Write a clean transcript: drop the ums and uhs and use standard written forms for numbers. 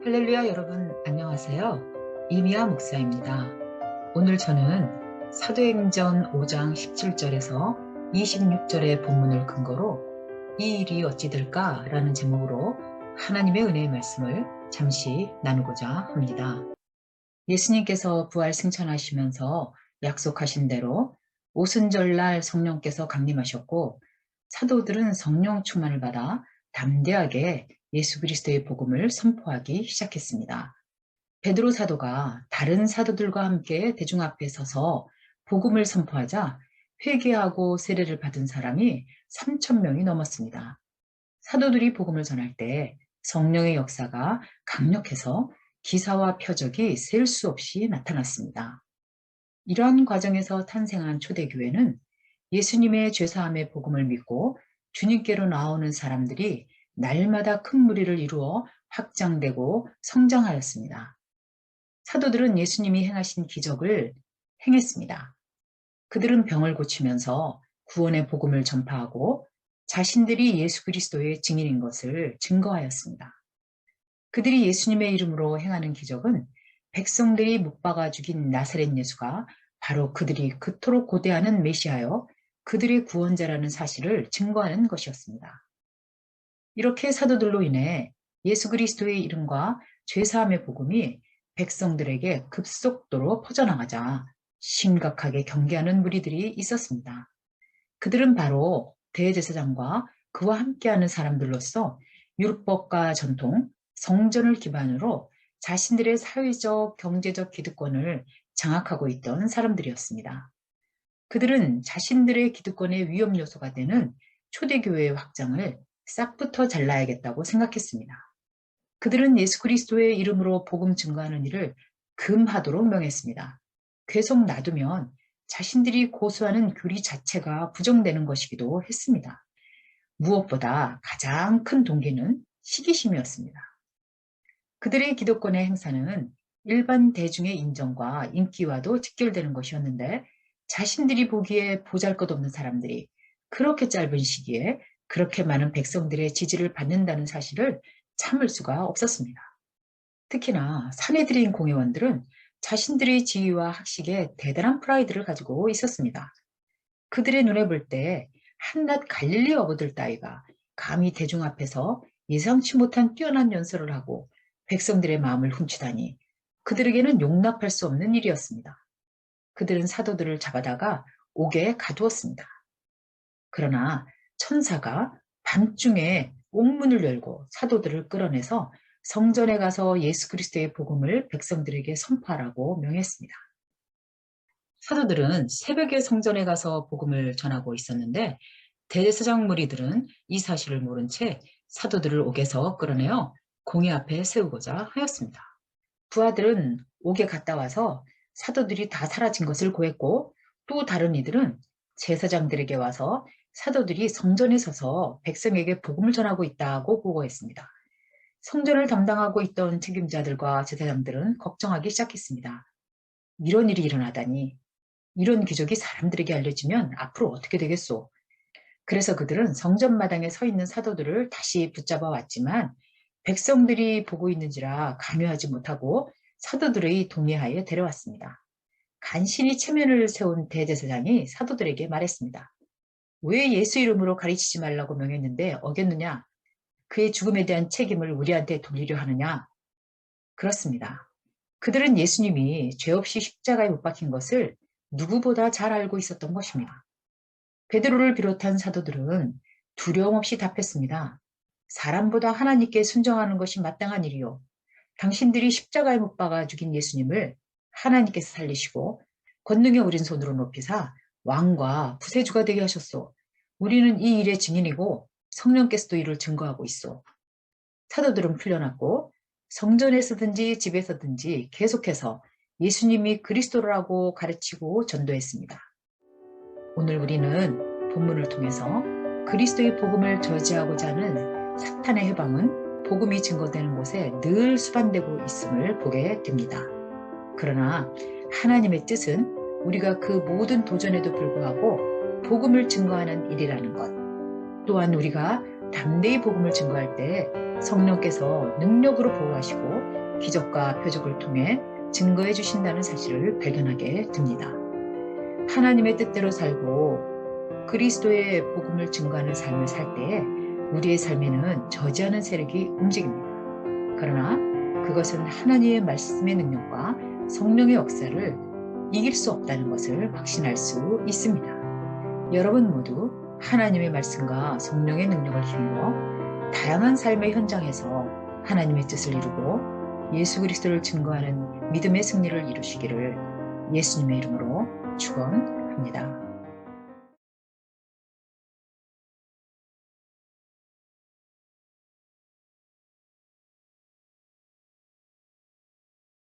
할렐루야 여러분 안녕하세요. 이미아 목사입니다. 오늘 저는 사도행전 5장 17절에서 26절의 본문을 근거로 이 일이 어찌 될까? 라는 제목으로 하나님의 은혜의 말씀을 잠시 나누고자 합니다. 예수님께서 부활 승천하시면서 약속하신 대로 오순절날 성령께서 강림하셨고 사도들은 성령 충만을 받아 담대하게 예수 그리스도의 복음을 선포하기 시작했습니다. 베드로 사도가 다른 사도들과 함께 대중 앞에 서서 복음을 선포하자 회개하고 세례를 받은 사람이 3천 명이 넘었습니다. 사도들이 복음을 전할 때 성령의 역사가 강력해서 기사와 표적이 셀 수 없이 나타났습니다. 이러한 과정에서 탄생한 초대교회는 예수님의 죄사함의 복음을 믿고 주님께로 나오는 사람들이 날마다 큰 무리를 이루어 확장되고 성장하였습니다. 사도들은 예수님이 행하신 기적을 행했습니다. 그들은 병을 고치면서 구원의 복음을 전파하고 자신들이 예수 그리스도의 증인인 것을 증거하였습니다. 그들이 예수님의 이름으로 행하는 기적은 백성들이 못 박아 죽인 나사렛 예수가 바로 그들이 그토록 고대하는 메시아여 그들의 구원자라는 사실을 증거하는 것이었습니다. 이렇게 사도들로 인해 예수 그리스도의 이름과 죄사함의 복음이 백성들에게 급속도로 퍼져나가자 심각하게 경계하는 무리들이 있었습니다. 그들은 바로 대제사장과 그와 함께하는 사람들로서 율법과 전통, 성전을 기반으로 자신들의 사회적, 경제적 기득권을 장악하고 있던 사람들이었습니다. 그들은 자신들의 기득권의 위험 요소가 되는 초대교회의 확장을 싹부터 잘라야겠다고 생각했습니다. 그들은 예수 그리스도의 이름으로 복음 증거하는 일을 금하도록 명했습니다. 계속 놔두면 자신들이 고수하는 교리 자체가 부정되는 것이기도 했습니다. 무엇보다 가장 큰 동기는 시기심이었습니다. 그들의 기득권의 행사는 일반 대중의 인정과 인기와도 직결되는 것이었는데 자신들이 보기에 보잘것없는 사람들이 그렇게 짧은 시기에 그렇게 많은 백성들의 지지를 받는다는 사실을 참을 수가 없었습니다. 특히나 사내들인 공회원들은 자신들의 지위와 학식에 대단한 프라이드를 가지고 있었습니다. 그들의 눈에 볼 때 한낱 갈릴리 어부들 따위가 감히 대중 앞에서 예상치 못한 뛰어난 연설을 하고 백성들의 마음을 훔치다니 그들에게는 용납할 수 없는 일이었습니다. 그들은 사도들을 잡아다가 옥에 가두었습니다. 그러나 천사가 밤중에 옥문을 열고 사도들을 끌어내서 성전에 가서 예수 그리스도의 복음을 백성들에게 선포하라고 명했습니다. 사도들은 새벽에 성전에 가서 복음을 전하고 있었는데 대제사장 무리들은 이 사실을 모른 채 사도들을 옥에서 끌어내어 공회 앞에 세우고자 하였습니다. 부하들은 옥에 갔다 와서 사도들이 다 사라진 것을 고했고 또 다른 이들은 제사장들에게 와서 사도들이 성전에 서서 백성에게 복음을 전하고 있다고 보고했습니다. 성전을 담당하고 있던 책임자들과 제사장들은 걱정하기 시작했습니다. 이런 일이 일어나다니, 이런 기적이 사람들에게 알려지면 앞으로 어떻게 되겠소? 그래서 그들은 성전 마당에 서 있는 사도들을 다시 붙잡아 왔지만 백성들이 보고 있는지라 강요하지 못하고 사도들의 동의하에 데려왔습니다. 간신히 체면을 세운 대제사장이 사도들에게 말했습니다. 왜 예수 이름으로 가르치지 말라고 명했는데 어겼느냐? 그의 죽음에 대한 책임을 우리한테 돌리려 하느냐? 그렇습니다. 그들은 예수님이 죄 없이 십자가에 못 박힌 것을 누구보다 잘 알고 있었던 것입니다. 베드로를 비롯한 사도들은 두려움 없이 답했습니다. 사람보다 하나님께 순종하는 것이 마땅한 일이요. 당신들이 십자가에 못 박아 죽인 예수님을 하나님께서 살리시고 권능의 어린 손으로 높이사 왕과 구세주가 되게 하셨소. 우리는 이 일의 증인이고 성령께서도 이를 증거하고 있소. 사도들은 풀려났고 성전에서든지 집에서든지 계속해서 예수님이 그리스도라고 가르치고 전도했습니다. 오늘 우리는 본문을 통해서 그리스도의 복음을 저지하고자 하는 사탄의 해방은 복음이 증거되는 곳에 늘 수반되고 있음을 보게 됩니다. 그러나 하나님의 뜻은 우리가 그 모든 도전에도 불구하고 복음을 증거하는 일이라는 것, 또한 우리가 담대히 복음을 증거할 때 성령께서 능력으로 보호하시고 기적과 표적을 통해 증거해 주신다는 사실을 발견하게 됩니다. 하나님의 뜻대로 살고 그리스도의 복음을 증거하는 삶을 살 때에 우리의 삶에는 저지하는 세력이 움직입니다. 그러나 그것은 하나님의 말씀의 능력과 성령의 역사를 이길 수 없다는 것을 확신할 수 있습니다. 여러분 모두 하나님의 말씀과 성령의 능력을 힘입어 다양한 삶의 현장에서 하나님의 뜻을 이루고 예수 그리스도를 증거하는 믿음의 승리를 이루시기를 예수님의 이름으로 축원합니다.